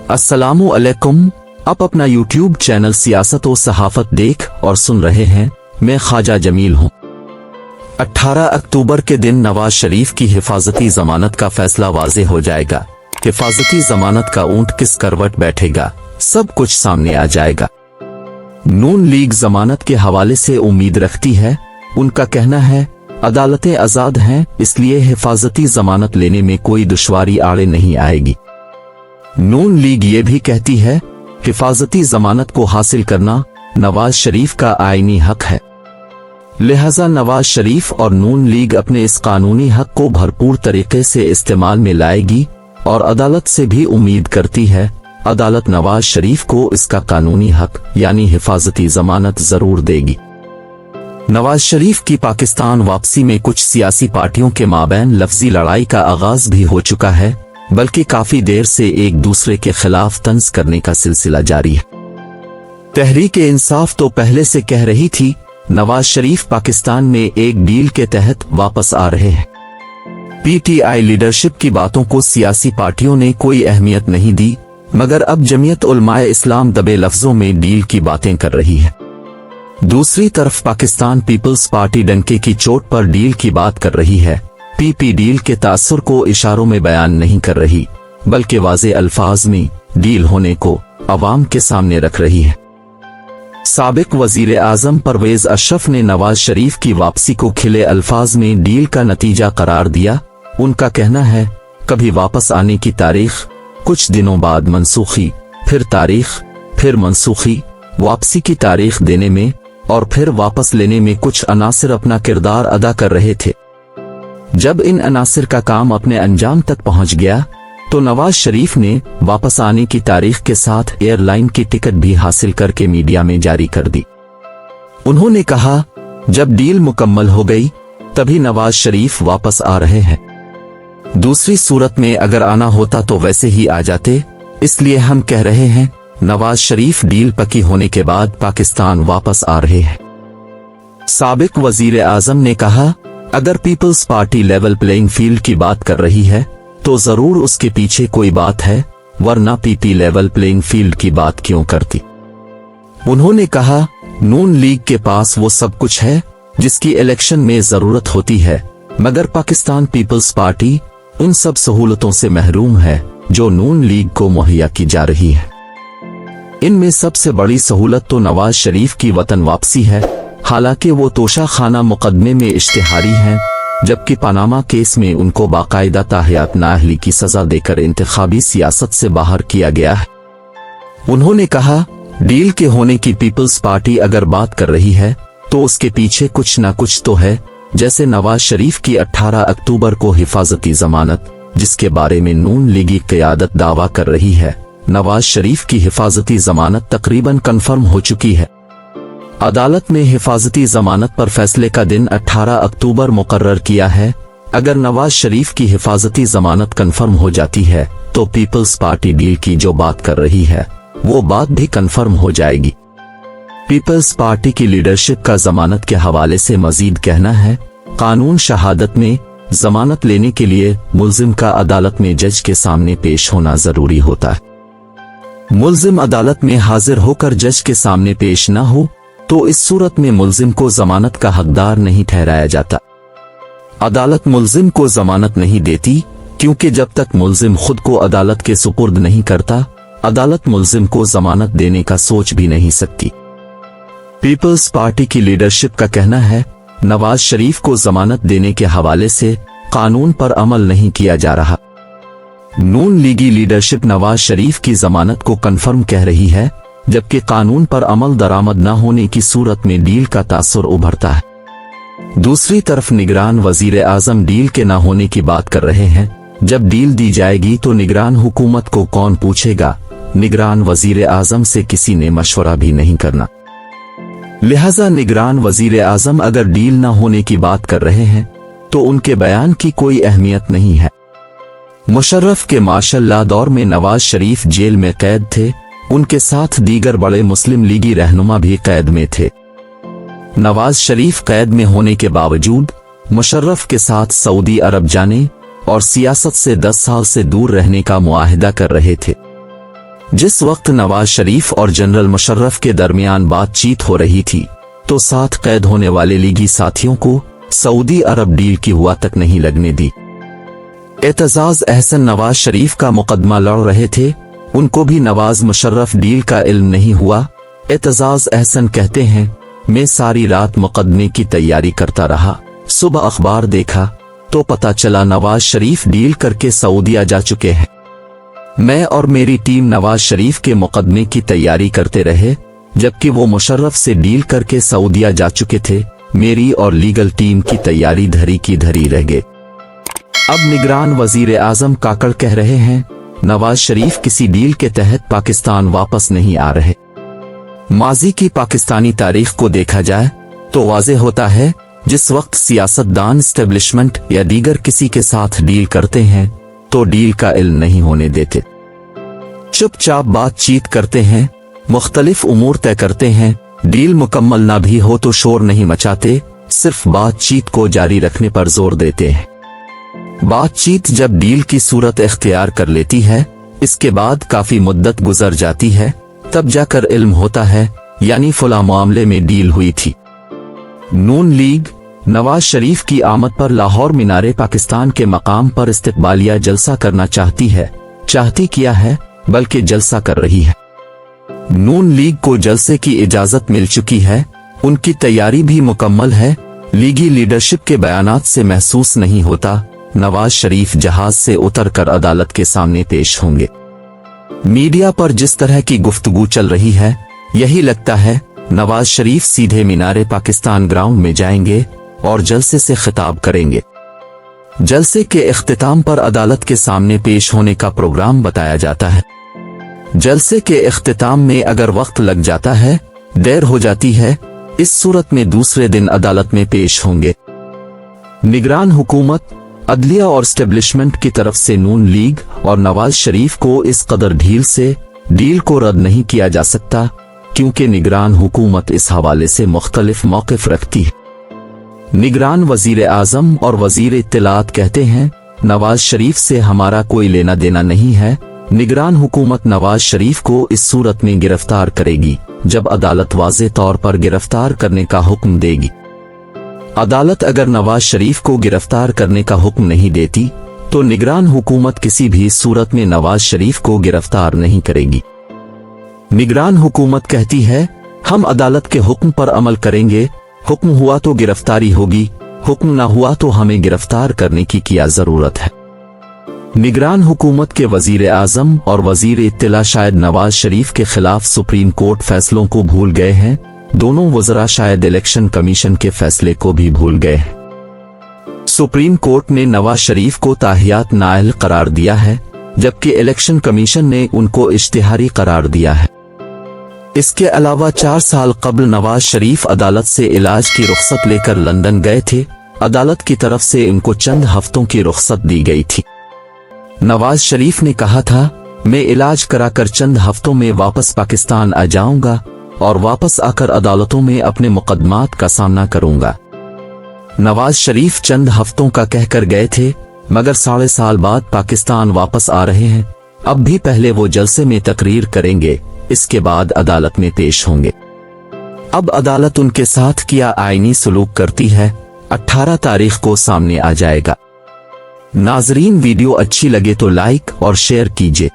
अस्सलामु अलैकुम। आप अपना यूट्यूब चैनल सियासत व सहाफत देख और सुन रहे हैं। मैं ख्वाजा जमील हूँ। 18 अक्टूबर के दिन नवाज शरीफ की हिफाजती जमानत का फैसला वाज़े हो जाएगा। हिफाजती जमानत का ऊंट किस करवट बैठेगा, सब कुछ सामने आ जाएगा। नून लीग जमानत के हवाले से उम्मीद रखती है। उनका कहना है अदालतें आजाद हैं, इसलिए हिफाजती जमानत लेने में कोई दुश्वारी आड़े नहीं आएगी। नून लीग ये भी कहती है हिफाजती जमानत को हासिल करना नवाज शरीफ का आईनी हक है, लिहाजा नवाज शरीफ और नून लीग अपने इस कानूनी हक को भरपूर तरीके से इस्तेमाल में लाएगी और अदालत से भी उम्मीद करती है अदालत नवाज शरीफ को इसका कानूनी हक यानी हिफाजती जमानत जरूर देगी। नवाज शरीफ की पाकिस्तान वापसी में कुछ सियासी पार्टियों के माबैन लफ्जी लड़ाई का आगाज भी हो चुका है, बल्कि काफी देर से एक दूसरे के खिलाफ तंज करने का सिलसिला जारी है। तहरीक-ए-इंसाफ तो पहले से कह रही थी नवाज शरीफ पाकिस्तान में एक डील के तहत वापस आ रहे हैं। पीटीआई लीडरशिप की बातों को सियासी पार्टियों ने कोई अहमियत नहीं दी, मगर अब जमीयत उलमाए इस्लाम दबे लफ्जों में डील की बातें कर रही है। दूसरी तरफ पाकिस्तान पीपल्स पार्टी डंके की चोट पर डील की बात कर रही है। पीपी डील के तासुर को इशारों में बयान नहीं कर रही, बल्कि वाज़े अल्फाज में डील होने को अवाम के सामने रख रही है। साबिक वजीर आजम परवेज अशरफ ने नवाज शरीफ की वापसी को खिले अल्फाज में डील का नतीजा करार दिया। उनका कहना है कभी वापस आने की तारीख, कुछ दिनों बाद मनसूखी, फिर तारीख, फिर मनसूखी, वापसी की तारीख देने में और फिर वापस लेने में कुछ अनासिर अपना किरदार अदा कर रहे थे। जब इन अनासिर का काम अपने अंजाम तक पहुंच गया तो नवाज शरीफ ने वापस आने की तारीख के साथ एयरलाइन की टिकट भी हासिल करके मीडिया में जारी कर दी। उन्होंने कहा जब डील मुकम्मल हो गई तभी नवाज शरीफ वापस आ रहे हैं। दूसरी सूरत में अगर आना होता तो वैसे ही आ जाते, इसलिए हम कह रहे हैं नवाज शरीफ डील पक्की होने के बाद पाकिस्तान वापस आ रहे हैं। साबिक वजीर आजम ने कहा अगर Peoples Party level playing field की बात कर रही है तो जरूर उसके पीछे कोई बात है, वरना पीपी लेवल प्लेइंग फील्ड की बात क्यों करती। उन्होंने कहा नून लीग के पास वो सब कुछ है जिसकी इलेक्शन में जरूरत होती है, मगर पाकिस्तान पीपल्स पार्टी उन सब सहूलतों से महरूम है जो नून लीग को मुहैया की जा रही है। इनमें सबसे बड़ी सहूलत तो नवाज शरीफ की वतन वापसी है। हालांकि वो तोशा खाना मुकदमे में इश्तिहारी हैं, जबकि पनामा केस में उनको बाकायदा ताहयात नाअहली की सजा देकर इंतखाबी सियासत से बाहर किया गया है। उन्होंने कहा डील के होने की पीपल्स पार्टी अगर बात कर रही है तो उसके पीछे कुछ ना कुछ तो है, जैसे नवाज शरीफ की 18 अक्टूबर को हिफाजती जमानत, जिसके बारे में नून लीगी क़यादत दावा कर रही है। नवाज शरीफ की हिफाजती जमानत तकरीबन कन्फर्म हो चुकी है। अदालत ने हिफाजती जमानत पर फैसले का दिन 18 अक्टूबर मुकर्रर किया है। अगर नवाज शरीफ की हिफाजती जमानत कन्फर्म हो जाती है तो पीपल्स पार्टी डील की जो बात कर रही है वो बात भी कन्फर्म हो जाएगी। पीपल्स पार्टी की लीडरशिप का जमानत के हवाले से मजीद कहना है कानून शहादत में जमानत लेने के लिए मुल्जिम का अदालत में जज के सामने पेश होना जरूरी होता है। मुल्जिम अदालत में हाजिर होकर जज के सामने पेश न हो तो इस सूरत में मुल्जिम को जमानत का हकदार नहीं ठहराया जाता। अदालत मुल्जिम को जमानत नहीं देती, क्योंकि जब तक मुल्जिम खुद को अदालत के सुपुर्द नहीं करता अदालत मुल्जिम को जमानत देने का सोच भी नहीं सकती। पीपल्स पार्टी की लीडरशिप का कहना है नवाज शरीफ को जमानत देने के हवाले से कानून पर अमल नहीं किया जा रहा। नून लीगी लीडरशिप नवाज शरीफ की जमानत को कन्फर्म कह रही है, जबकि कानून पर अमल दरामद न होने की सूरत में डील का तासुर उभरता है। दूसरी तरफ निगरान वजीर आजम डील के न होने की बात कर रहे हैं। जब डील दी जाएगी तो निगरान हुकूमत को कौन पूछेगा, निगरान वजीर आजम से किसी ने मशवरा भी नहीं करना। लिहाजा निगरान वजीर आजम अगर डील न होने की बात कर रहे हैं तो उनके बयान की कोई अहमियत नहीं है। मुशर्रफ के मार्शल लॉ दौर में नवाज शरीफ जेल में कैद थे, उनके साथ दीगर बड़े मुस्लिम लीगी रहनुमा भी कैद में थे। नवाज शरीफ कैद में होने के बावजूद मुशर्रफ के साथ सऊदी अरब जाने और सियासत से 10 साल से दूर रहने का मुआहिदा कर रहे थे। जिस वक्त नवाज शरीफ और जनरल मुशर्रफ के दरमियान बातचीत हो रही थी तो साथ कैद होने वाले लीगी साथियों को सऊदी अरब डील की हुआ तक नहीं लगने दी। एतजाज अहसन नवाज शरीफ का मुकदमा लड़ रहे थे, उनको भी नवाज मुशर्रफ डील का इल्म नहीं हुआ। एतजाज अहसन कहते हैं, मैं सारी रात मुकदमे की तैयारी करता रहा, सुबह अखबार देखा तो पता चला नवाज शरीफ डील करके सऊदीया जा चुके हैं। मैं और मेरी टीम नवाज शरीफ के मुकदमे की तैयारी करते रहे, जबकि वो मुशर्रफ से डील करके सऊदीया जा चुके थे। मेरी और लीगल टीम की तैयारी धरी की धरी रह गई। अब निगरान वजीर आजम काकड़ कह रहे हैं, नवाज शरीफ किसी डील के तहत पाकिस्तान वापस नहीं आ रहे। माजी की पाकिस्तानी तारीख को देखा जाए तो वाज़ेह होता है, जिस वक्त सियासतदान एस्टेब्लिशमेंट या दीगर किसी के साथ डील करते हैं तो डील का इल्म नहीं होने देते, चुपचाप बातचीत करते हैं, मुख्तलिफ उमूर तय करते हैं। डील मुकम्मल ना भी हो तो शोर नहीं मचाते, सिर्फ बातचीत को जारी रखने पर जोर देते हैं। बातचीत जब डील की सूरत इख्तियार कर लेती है, इसके बाद काफी मुद्दत गुजर जाती है, तब जाकर इल्म होता है, यानी फला मामले में डील हुई थी। नून लीग नवाज शरीफ की आमद पर लाहौर मीनारे पाकिस्तान के मकाम पर इस्तकबालिया जलसा करना चाहती किया है, बल्कि जलसा कर रही है। नून लीग को जलसे की इजाजत मिल चुकी है, उनकी तैयारी भी मुकम्मल है। लीगी लीडरशिप के बयानात से महसूस नहीं होता नवाज शरीफ जहाज से उतरकर अदालत के सामने पेश होंगे। मीडिया पर जिस तरह की गुफ्तगू चल रही है, यही लगता है नवाज शरीफ सीधे मीनारे पाकिस्तान ग्राउंड में जाएंगे और जलसे से खिताब करेंगे। जलसे के इख्तिताम पर अदालत के सामने पेश होने का प्रोग्राम बताया जाता है। जलसे के इख्तिताम में अगर वक्त लग जाता है, देर हो जाती है, इस सूरत में दूसरे दिन अदालत में पेश होंगे। निगरान हुकूमत, अदलिया और एस्टेब्लिशमेंट की तरफ से नून लीग और नवाज शरीफ को इस कदर ढील से डील को रद्द नहीं किया जा सकता, क्योंकि निगरान हुकूमत इस हवाले से मुख्तलिफ मौक़िफ़ रखती है। निगरान वजीर आजम और वजीर इत्तलात कहते हैं, नवाज शरीफ से हमारा कोई लेना देना नहीं है। निगरान हुकूमत नवाज शरीफ को इस सूरत में गिरफ्तार करेगी जब अदालत वाज़े तौर पर गिरफ्तार करने का हुक्म देगी। अदालत अगर नवाज शरीफ को गिरफ्तार करने का हुक्म नहीं देती तो निगरान हुकूमत किसी भी सूरत में नवाज शरीफ को गिरफ्तार नहीं करेगी। निगरान हुकूमत कहती है, हम अदालत के हुक्म पर अमल करेंगे, हुक्म हुआ तो गिरफ्तारी होगी, हुक्म ना हुआ तो हमें गिरफ्तार करने की क्या जरूरत है। निगरान हुकूमत के वजीर आजम और वजीर इत्तला शायद नवाज शरीफ के खिलाफ सुप्रीम कोर्ट फैसलों को भूल गए हैं। दोनों वज़रा शायद इलेक्शन कमीशन के फैसले को भी भूल गए हैं। सुप्रीम कोर्ट ने नवाज शरीफ को ताहियात नाअहल करार दिया है, जबकि इलेक्शन कमीशन ने उनको इश्तिहारी करार दिया है। इसके अलावा 4 साल कबल नवाज शरीफ अदालत से इलाज की रुख्सत लेकर लंदन गए थे। अदालत की तरफ से इनको चंद हफ्तों की रुख्सत दी गई थी। नवाज शरीफ ने कहा था, मैं इलाज कराकर चंद हफ्तों में वापस पाकिस्तान आ जाऊंगा और वापस आकर अदालतों में अपने मुकदमात का सामना करूंगा। नवाज शरीफ चंद हफ्तों का कहकर गए थे, मगर 3.5 साल बाद पाकिस्तान वापस आ रहे हैं। अब भी पहले वो जलसे में तकरीर करेंगे, इसके बाद अदालत में पेश होंगे। अब अदालत उनके साथ क्या आईनी सलूक करती है, 18 तारीख को सामने आ जाएगा। नाजरीन, वीडियो अच्छी लगे तो लाइक और शेयर कीजिए।